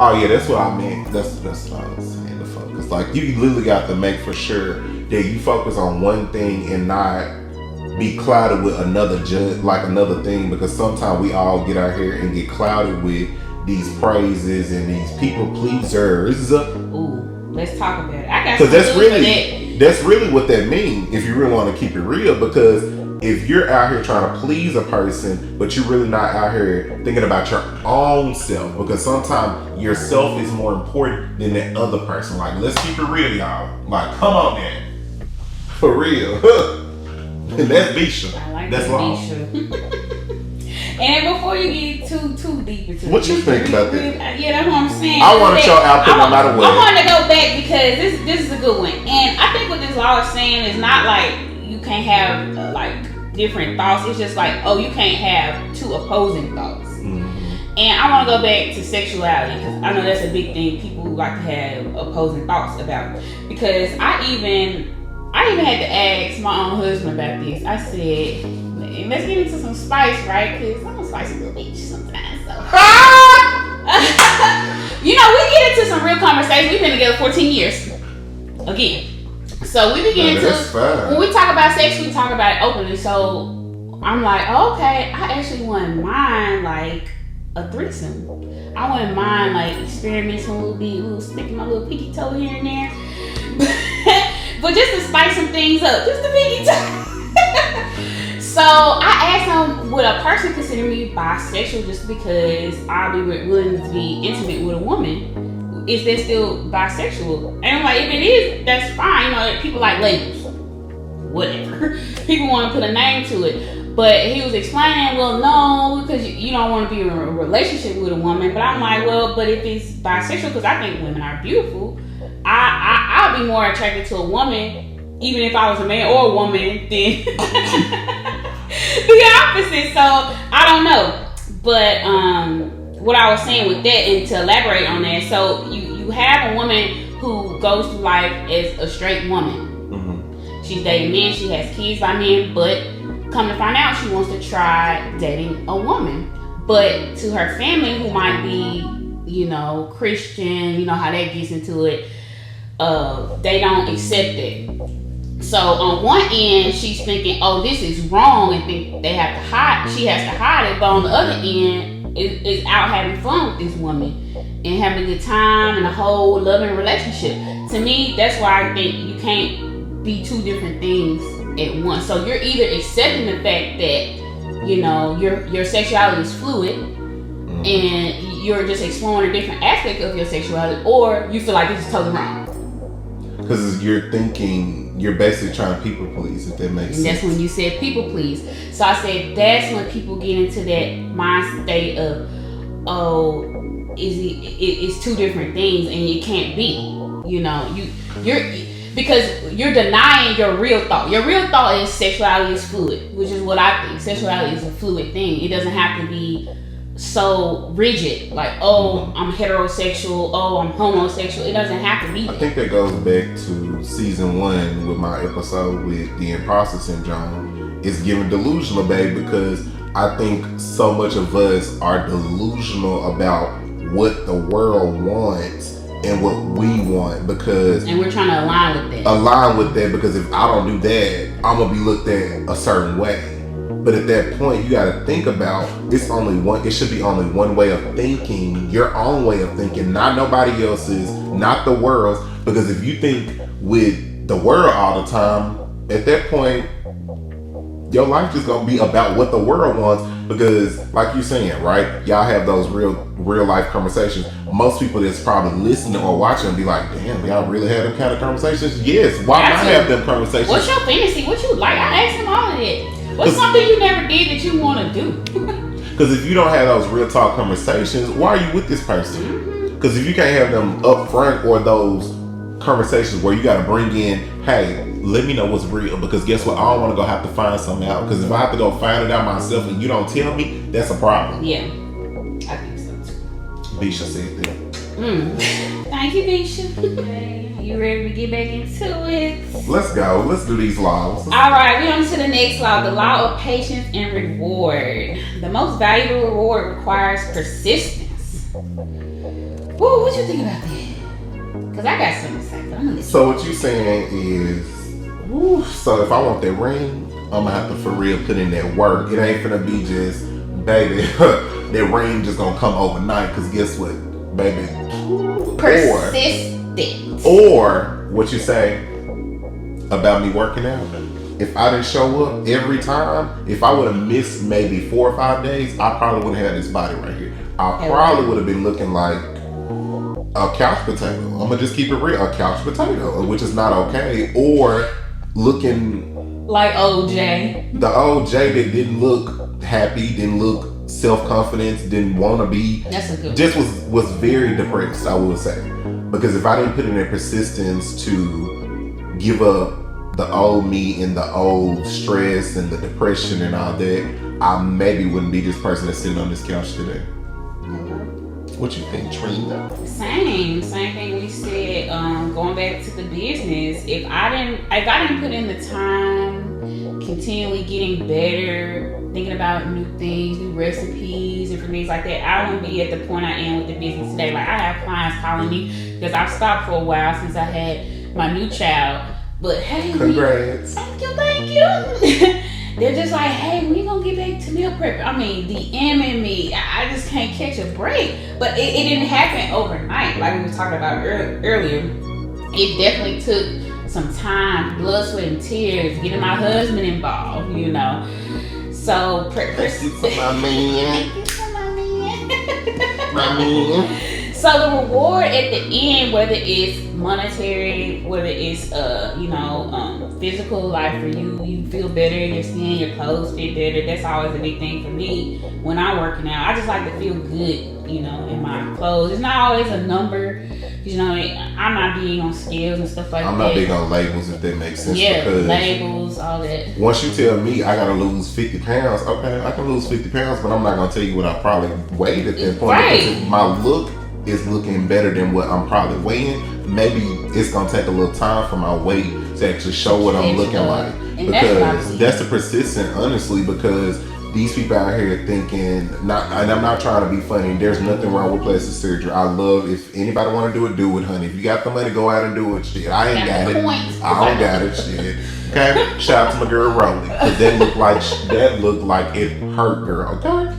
[SPEAKER 1] Oh yeah, that's what I meant. That's what I was saying. The focus, like you literally got to make for sure that you focus on one thing and not be clouded with another another thing, because sometimes we all get out here and get clouded with these praises and these people pleasers.
[SPEAKER 2] Ooh, let's talk about it. I got
[SPEAKER 1] because that's really what that means if you really want to keep it real. Because if you're out here trying to please a person, but you're really not out here thinking about your own self, because sometimes yourself is more important than that other person. Like, let's keep it real, y'all. Like, come on, man, for real. And that's Bisha.
[SPEAKER 2] I like
[SPEAKER 1] that's
[SPEAKER 2] Bisha. And before you get too deep into
[SPEAKER 1] what you think about that?
[SPEAKER 2] Yeah, that's what I'm saying.
[SPEAKER 1] I want y'all out there no matter what.
[SPEAKER 2] I want to go back because this is a good one. And I think what this law is saying is not like you can't have like different thoughts. It's just like, oh, you can't have two opposing thoughts. And I want to go back to sexuality because I know that's a big thing people like to have opposing thoughts about. Because I even had to ask my own husband about this. I said, let's get into some spice, right? Because I'm a spicy little bitch sometimes. So. You know, we get into some real conversations. We've been together 14 years. Again. So we begin when we talk about sex, we talk about it openly. So I'm like, okay, I actually wouldn't mind like a threesome. I wouldn't mind like experimenting a little bit, sticking my little pinky toe here and there. But just to spice some things up, just to pinky toe. So I asked him, would a person consider me bisexual just because I'll be willing to be intimate with a woman? Is that still bisexual? And I'm like, if it is, that's fine. You know, people like labels. Whatever. People want to put a name to it. But he was explaining, well, no, because you don't want to be in a relationship with a woman. But I'm like, well, but if it's bisexual, because I think women are beautiful, I'll be more attracted to a woman, even if I was a man or a woman, than the opposite. So I don't know. But what I was saying with that, and to elaborate on that, so you have a woman who goes through life as a straight woman. She's dating men. She has kids by men. But come to find out, she wants to try dating a woman. But to her family, who might be, Christian, you know how that gets into it, they don't accept it. So on one end, she's thinking, oh, this is wrong, and think they have to hide. She has to hide it. But on the other end, is out having fun with this woman and having a good time and a whole loving relationship. To me, that's why I think you can't be two different things at once. So you're either accepting the fact that your sexuality is fluid and you're just exploring a different aspect of your sexuality, or you feel like this is totally wrong.
[SPEAKER 1] Because you're basically trying to people please, if that makes sense.
[SPEAKER 2] And that's when you said people please. So I said that's when people get into that mind state of, oh, it's two different things and it can't be. Because you're denying your real thought. Your real thought is sexuality is fluid, which is what I think. Sexuality is a fluid thing. It doesn't have to be so rigid, like, oh, I'm heterosexual, oh, I'm homosexual. It doesn't have to be that.
[SPEAKER 1] I think that goes back to season 1 with my episode with the imposter syndrome. It's giving delusional, babe, because I think so much of us are delusional about what the world wants and what we want,
[SPEAKER 2] and we're trying to align with that. Because if I don't do that, I'm gonna be looked at a certain way.
[SPEAKER 1] But at that point, you got to think about it should be only one way of thinking, your own way of thinking, not nobody else's, not the world's. Because if you think with the world all the time, at that point, your life just gonna be about what the world wants. Because like you're saying, right, y'all have those real life conversations. Most people that's probably listening or watching be like, damn, y'all really have them kind of conversations? Yes, why not have them conversations?
[SPEAKER 2] What's your fantasy? What you like? I asked him all of that. What's something you never did that you want to do?
[SPEAKER 1] Because if you don't have those real talk conversations, why are you with this person? Because if you can't have them up front, or those conversations where you got to bring in, hey, let me know what's real. Because guess what? I don't want to go have to find something out. Because if I have to go find it out myself and you don't tell me, that's a problem.
[SPEAKER 2] Yeah, I think so too.
[SPEAKER 1] Bisha said that.
[SPEAKER 2] Thank you, Bisha. You ready to get back into it?
[SPEAKER 1] Let's go. Let's do these laws.
[SPEAKER 2] All right, we're on to the next law, the law of patience and reward. The most valuable reward requires persistence. Woo, what you think about that? Because I got something to say, but I'm gonna listen.
[SPEAKER 1] So what you saying is, so if I want that ring, I'm gonna have to for real put in that work. It ain't gonna be just, baby, that ring just gonna come overnight. Because guess what, baby?
[SPEAKER 2] Persistent.
[SPEAKER 1] Or what you say about me working out. If I didn't show up every time, if I would have missed maybe 4 or 5 days, I probably wouldn't have had this body right here. I probably would have been looking like a couch potato. I'm gonna just keep it real, a couch potato, which is not okay. Or looking
[SPEAKER 2] like OJ.
[SPEAKER 1] The OJ that didn't look happy, didn't look self-confident, didn't want to be.
[SPEAKER 2] That's a good one.
[SPEAKER 1] Just was very depressed, I would say. Because if I didn't put in that persistence to give up the old me and the old stress and the depression and all that, I maybe wouldn't be this person that's sitting on this couch today. What you think, Treena?
[SPEAKER 2] Same thing we said. Going back to the business, if I didn't put in the time, continually getting better, thinking about new things, new recipes, different things like that, I wouldn't be at the point I am with the business today. Like, I have clients calling me because I've stopped for a while since I had my new child. But hey,
[SPEAKER 1] congrats!
[SPEAKER 2] Thank you. They're just like, hey, when you gonna get back to meal prep? I mean, DMing me. I just can't catch a break. But it didn't happen overnight, like we were talking about earlier. It definitely took some time, blood, sweat, and tears, getting my husband involved, So,
[SPEAKER 1] thank you for my man. My man.
[SPEAKER 2] So the reward at the end, whether it's monetary, whether it's physical, like for you feel better in your skin, your clothes fit better. That's always a big thing for me when I'm working out. I just like to feel good, in my clothes. It's not always a number. I'm not big on scales and stuff like that.
[SPEAKER 1] I'm not big on labels, if that makes sense.
[SPEAKER 2] Yeah,
[SPEAKER 1] because
[SPEAKER 2] labels, all that.
[SPEAKER 1] Once you tell me I gotta lose 50 pounds, okay, I can lose 50 pounds, but I'm not gonna tell you what I probably weighed at that point.
[SPEAKER 2] Right.
[SPEAKER 1] Because my look is looking better than what I'm probably weighing. maybe it's gonna take a little time for my weight to actually show what I'm looking like.
[SPEAKER 2] And
[SPEAKER 1] Because that's the persistent, honestly, because these people out here thinking, not, and I'm not trying to be funny, there's nothing wrong with plastic surgery. I love, if anybody want to do it, honey. If you got the money, go out and do it. Shit, I ain't got it. I don't got it. Shit. Okay, shout out to my girl Rolly, because that looked like it hurt, girl. Okay,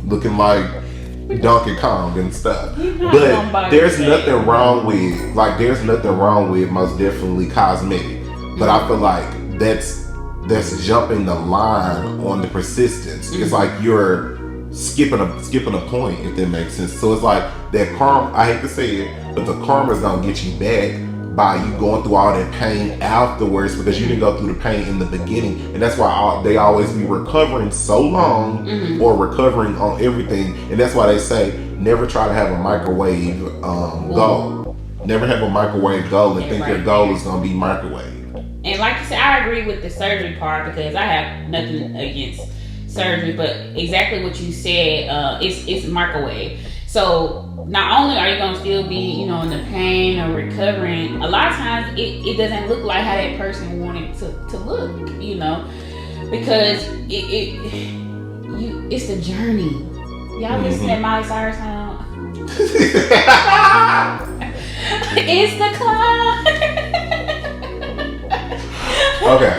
[SPEAKER 1] looking like Donkey Kong and stuff. But there's nothing wrong with most definitely cosmetic. But I feel like that's jumping the line on the persistence. It's like you're skipping a point, if that makes sense. So it's like that karma, I hate to say it, but the karma's gonna get you back by you going through all that pain afterwards, because you didn't go through the pain in the beginning. And that's why they always be recovering so long, or recovering on everything. And that's why they say never try to have a microwave goal. Never have a microwave goal and think your goal is gonna be microwave.
[SPEAKER 2] And like you said, I agree with the surgery part, because I have nothing against surgery, but exactly what you said, it's microwave. So not only are you gonna still be, in the pain or recovering, a lot of times it doesn't look like how that person wanted to look, because it's the journey. Y'all listen to Miley Cyrus song? It's the climb.
[SPEAKER 1] Okay.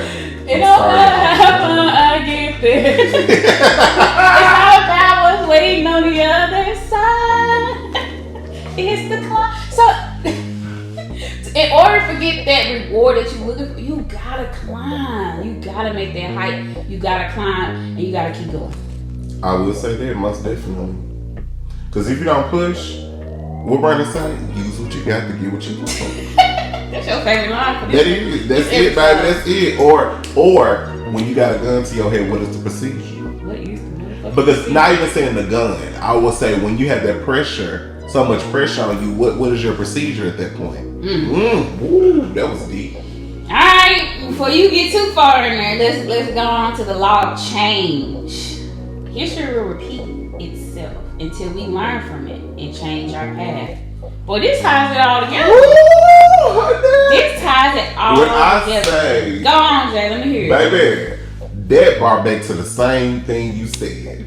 [SPEAKER 2] It don't matter how far I get there. It's all about what's waiting on the other side. It's the climb. So, in order to get that reward that you're looking for, you gotta climb. You gotta make that hike. You gotta climb, and you gotta keep going.
[SPEAKER 1] I will say that, most definitely. Because if you don't push, what Brandon say? Use what you got to get what you want.
[SPEAKER 2] That's your favorite line for this.
[SPEAKER 1] That's it, baby. That's it. Or when you got a gun to your head, what is the procedure?
[SPEAKER 2] What is the motherfucker?
[SPEAKER 1] Because not even saying the gun, I will say when you have that pressure, so much pressure on you, what is your procedure at that point? Ooh, that was deep.
[SPEAKER 2] All right, before you get too far in there, let's go on to the law of change. History will repeat itself until we learn from it and change our path. Boy, this ties it all together. This ties it all together. Go on, Jay. Let me hear it.
[SPEAKER 1] Baby, that brought back to the same thing you said.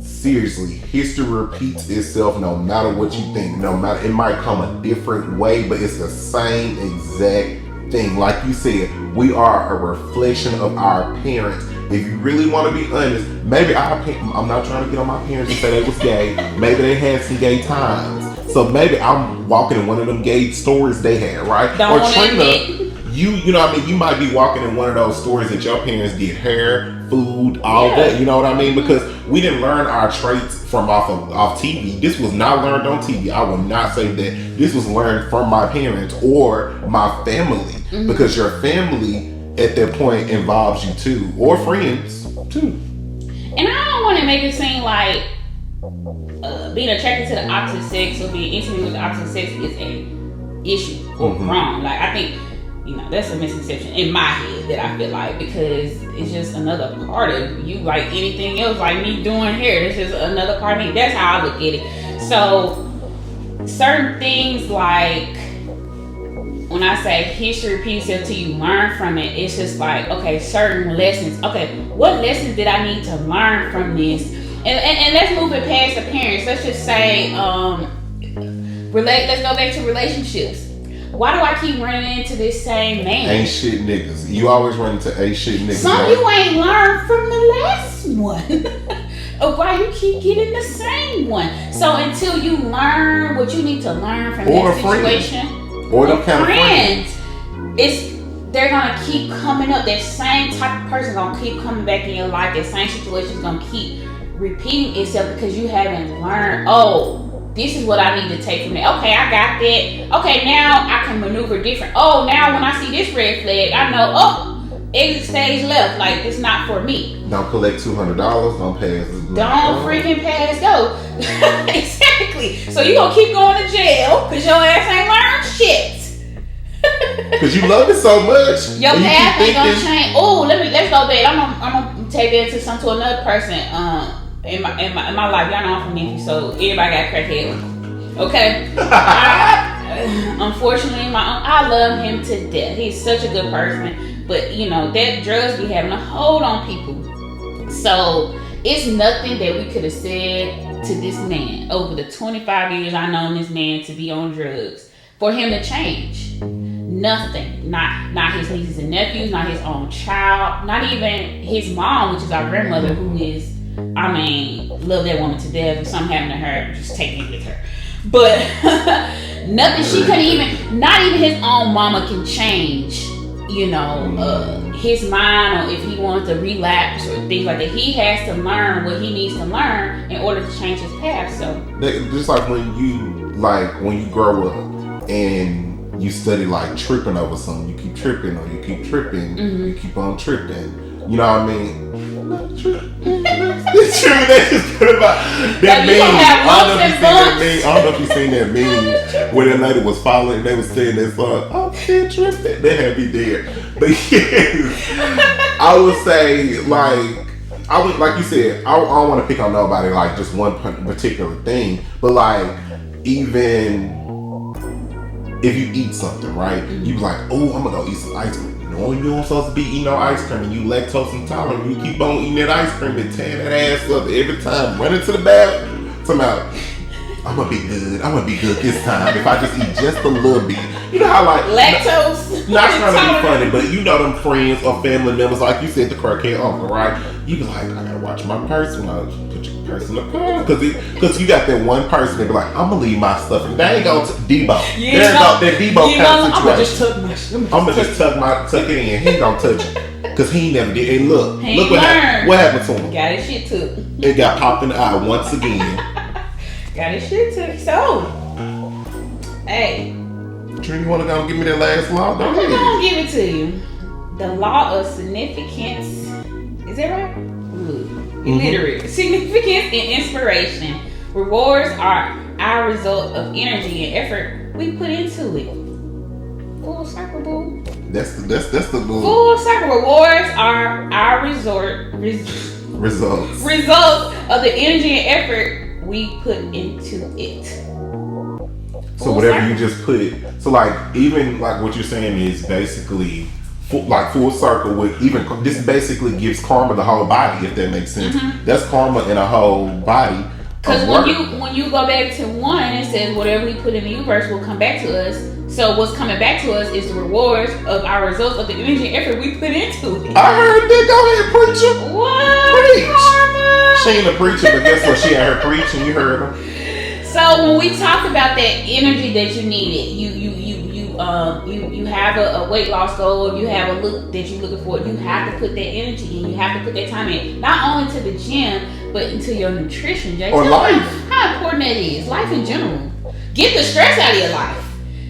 [SPEAKER 1] Seriously, history repeats itself no matter what you think. No matter, it might come a different way, but it's the same exact thing. Like you said, we are a reflection of our parents. If you really want to be honest, maybe I'm not trying to get on my parents and say they was gay. Maybe they had some gay times. So maybe I'm walking in one of them gay stories they had, right?
[SPEAKER 2] Don't
[SPEAKER 1] or TREENA, you know what I mean? You might be walking in one of those stories that your parents did hair, food, all that. You know what I mean? Because we didn't learn our traits from off TV. This was not learned on TV. I will not say that. This was learned from my parents or my family. Because your family at that point involves you too, or friends too.
[SPEAKER 2] And I don't want to make it seem like being attracted to the opposite sex or being intimate with the opposite sex is a issue or wrong. Like, I think that's a misconception in my head that I feel like, because it's just another part of you, like anything else, like me doing hair. It's just another part of me. That's how I look at it. So certain things, like when I say history repeats until you learn from it, it's just like, okay, certain lessons. Okay, what lessons did I need to learn from this? And let's move it past the parents. Let's just say, let's go back to relationships. Why do I keep running into this same man?
[SPEAKER 1] Ain't shit niggas. You always run into ain't shit niggas.
[SPEAKER 2] Some you ain't learned from the last one. Or why you keep getting the same one. So until you learn what you need to learn from that situation,
[SPEAKER 1] or them kind of friends,
[SPEAKER 2] they're gonna keep coming up. That same type of person gonna keep coming back in your life. That same situation is gonna keep repeating itself because you haven't learned. Oh, this is what I need to take from it. Okay, I got that. Okay, now I can maneuver different. Oh, now when I see this red flag, I know. Oh, exit stage left. Like, it's not for me.
[SPEAKER 1] Don't collect $200. Don't pass.
[SPEAKER 2] Don't freaking pass go. Exactly. So you gonna keep going to jail because your ass ain't learned shit.
[SPEAKER 1] Because you love it so much.
[SPEAKER 2] Your path ain't gonna change. Oh, let's go back. I'm gonna take that to another person. In my life, y'all know I'm from Memphis, so everybody got crackhead. Okay. I love him to death. He's such a good person. But, you know, that drugs be having a hold on people. So, it's nothing that we could have said to this man over the 25 years I've known this man to be on drugs for him to change. Nothing. Not his nieces and nephews, not his own child, not even his mom, which is our grandmother, who is, I mean, love that woman to death. If something happened to her, just take me with her. But nothing, she couldn't even, not even his own mama can change, you know, his mind, or if he wants to relapse or things like that. He has to learn what he needs to learn in order to change his path. So
[SPEAKER 1] just like when you grow up and you study like tripping over something, you keep tripping or you keep tripping, you keep on tripping. You know what I mean? It's true. That's just good about that meme. I don't know if you seen that meme where that lady was following. They was saying that song. Oh, shit, tripping. They had me there. But yes, I would say like you said, I don't want to pick on nobody like just one particular thing, but like even if you eat something, right? You be like, oh, I'm gonna go eat some ice cream. Knowing you don't supposed to be eating no ice cream and you lactose intolerant, you keep on eating that ice cream and tearing that ass up every time, running to the bathroom. I'm gonna be good. I'm gonna be good this time if I just eat just a little bit. You know how like
[SPEAKER 2] lactose.
[SPEAKER 1] Not trying to be funny, but you know them friends or family members, like you said, the crackhead uncle, right? You be like, I gotta watch my purse when I put your purse in the car, because you got that one person that be like, I'm gonna leave my stuff, and they ain't gonna Debo. There go that Debo kind of situation. I'm gonna just tuck it in. He ain't gonna touch it because he never did. And look what happened to him.
[SPEAKER 2] Got his shit took.
[SPEAKER 1] It got popped in the eye once again.
[SPEAKER 2] Got his shit took. So, hey.
[SPEAKER 1] Trina, you wanna go give me that last law?
[SPEAKER 2] I'm gonna give it to you. The law of significance. Is that right? Illiterate. Significance and inspiration. Rewards are our result of energy and effort we put into it. Full circle, boo.
[SPEAKER 1] That's the move.
[SPEAKER 2] Full circle. Rewards are our results of the energy and effort we put into it.
[SPEAKER 1] So whatever you just put, so like even like what you're saying is basically full circle with even this basically gives karma the whole body, if that makes sense. That's karma in a whole body.
[SPEAKER 2] Because when you go back to one, it says whatever we put in the universe will come back to us. So what's coming back to us is the rewards of our results of the energy and effort we put into it.
[SPEAKER 1] I heard that. Go ahead, preacher.
[SPEAKER 2] What?
[SPEAKER 1] Preach.
[SPEAKER 2] Karma.
[SPEAKER 1] She ain't a preacher, but guess what? She ain't her preaching. You heard her.
[SPEAKER 2] So when we talk about that energy that you needed, you have a weight loss goal, you have a look that you're looking for, you have to put that energy in, you have to put that time in, not only to the gym, but into your nutrition, Jay.
[SPEAKER 1] Or life.
[SPEAKER 2] How important that is, life in general. Get the stress out of your life,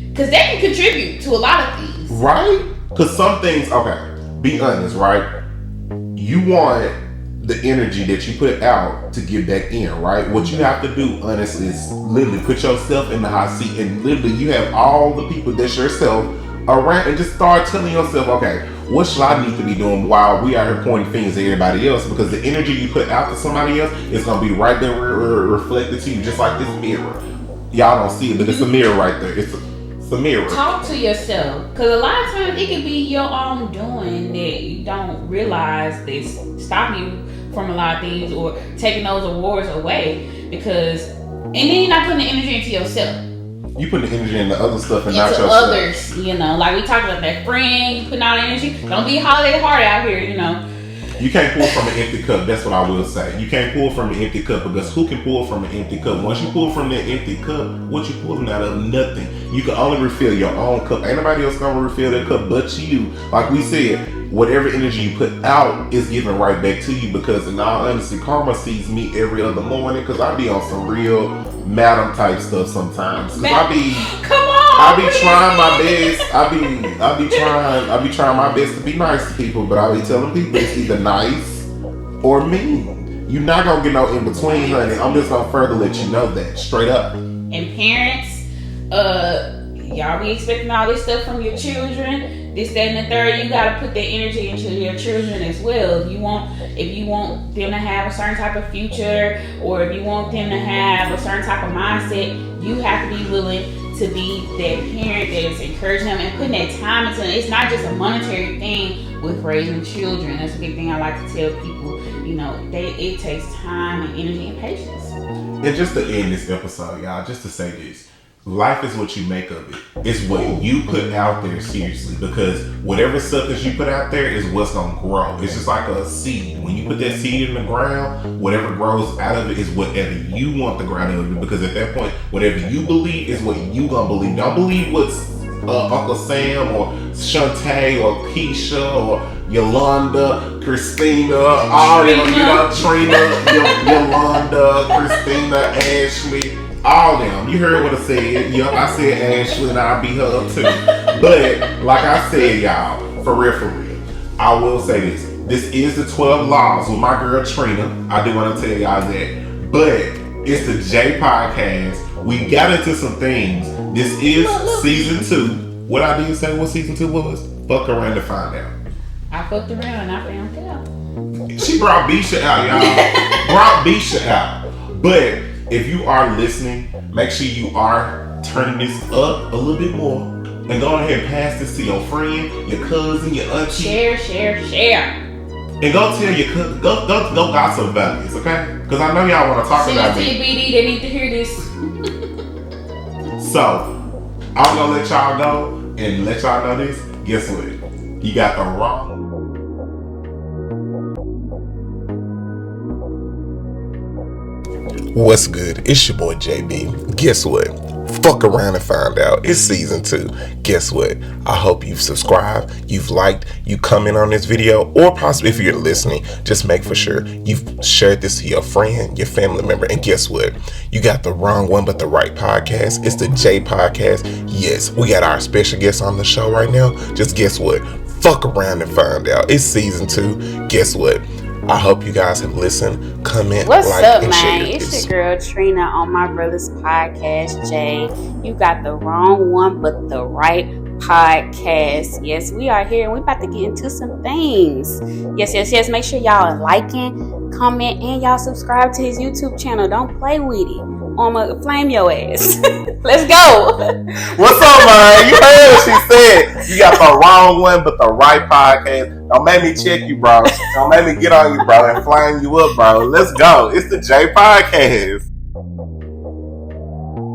[SPEAKER 2] because that can contribute to a lot of things.
[SPEAKER 1] Right? Because some things, okay, be honest, right? You want the energy that you put out to get back in, right? What you have to do, honestly, is literally put yourself in the hot seat, and literally you have all the people that's yourself around, and just start telling yourself, okay, what should I need to be doing while we are here pointing fingers at everybody else? Because the energy you put out to somebody else is gonna be right there reflected to you, just like this mirror. Y'all don't see it, but it's a mirror right there. It's a mirror.
[SPEAKER 2] Talk to yourself, because a lot of times it could be your own doing that you don't realize that's stopping you from a lot of things or taking those awards away, because and then you're not putting the energy into yourself.
[SPEAKER 1] You put the energy in the other stuff and
[SPEAKER 2] into
[SPEAKER 1] not yourself.
[SPEAKER 2] Others, you know, like we talked about that friend, you putting all the energy. Don't be holiday heart out here, you know.
[SPEAKER 1] You can't pull from an empty cup. That's what I will say. You can't pull from an empty cup, because who can pull from an empty cup? Once you pull from that empty cup, what you pulling out of? Nothing. You can only refill your own cup. Ain't nobody else gonna refill that cup but you. Like we said, whatever energy you put out is given right back to you, because in all honesty, karma sees me every other morning, because I be on some real madam type stuff sometimes. Come on. I be trying my best. I be trying my best to be nice to people, but I be telling people it's either nice or mean. You're not gonna get no in between, honey. I'm just gonna further let you know that straight up.
[SPEAKER 2] And parents, y'all be expecting all this stuff from your children, this, that, and the third. You gotta put that energy into your children as well. If you want them to have a certain type of future, or if you want them to have a certain type of mindset, you have to be willing to be that parent that is encouraging them and putting that time into them. It's not just a monetary thing with raising children. That's a big thing I like to tell people. You know, it takes time and energy and patience.
[SPEAKER 1] And just to end this episode, y'all, just to say this. Life is what you make of it. It's what you put out there, seriously, because whatever substance you put out there is what's gonna grow. It's just like a seed. When you put that seed in the ground, whatever grows out of it is whatever you want to grow out of it. Because at that point, whatever you believe is what you gonna believe. Don't believe what's Uncle Sam or Shantae or Keisha or Yolanda, Christina, all them, you know, Treena, Yolanda, Christina, Ashley. All them. You heard what I said. Yup, I said Ashley and I'll beat her up too. But like I said, y'all, for real, I will say this. This is the 12 Laws with my girl Treena. I do want to tell y'all that. But it's the J Podcast. We got into some things. This is season 2. What I did say what season 2 was? Fuck around to find out.
[SPEAKER 2] I fucked around and I found out.
[SPEAKER 1] She brought Bisha out, y'all. Brought Bisha out. But if you are listening, make sure you are turning this up a little bit more and go ahead and pass this to your friend, your cousin, your auntie.
[SPEAKER 2] Share.
[SPEAKER 1] And go tell your cousin, go gossip about this, okay? Because I know y'all want to talk about
[SPEAKER 2] this. BD, they need to hear this.
[SPEAKER 1] So, I'm going to let y'all go and let y'all know this. Guess what? You got the wrong. What's good? It's your boy JB. Guess what? Fuck around and find out. It's season 2. Guess what? I hope you've subscribed, you've liked, you comment on this video, or possibly if you're listening, just make for sure you've shared this to your friend, your family member. And guess what? You got the wrong one, but the right podcast. It's the J Podcast. Yes, we got our special guest on the show right now. Just guess what? Fuck around and find out. It's season 2. Guess what? I hope you guys have listened, comment,
[SPEAKER 2] like, and
[SPEAKER 3] What's up,
[SPEAKER 1] share.
[SPEAKER 3] man? It's your girl Treena on my brother's podcast, Jay. You got the wrong one, but the right podcast. Yes, we are here and we're about to get into some things. Yes. Make sure y'all are liking, comment, and y'all subscribe to his YouTube channel. Don't play with it. I'ma flame your ass. Let's go.
[SPEAKER 1] What's up, man? You heard what she said. You got the wrong one, but the right podcast. Don't make me check you, bro. Don't make me get on you, bro, and flame you up, bro. Let's go. It's the J Podcast.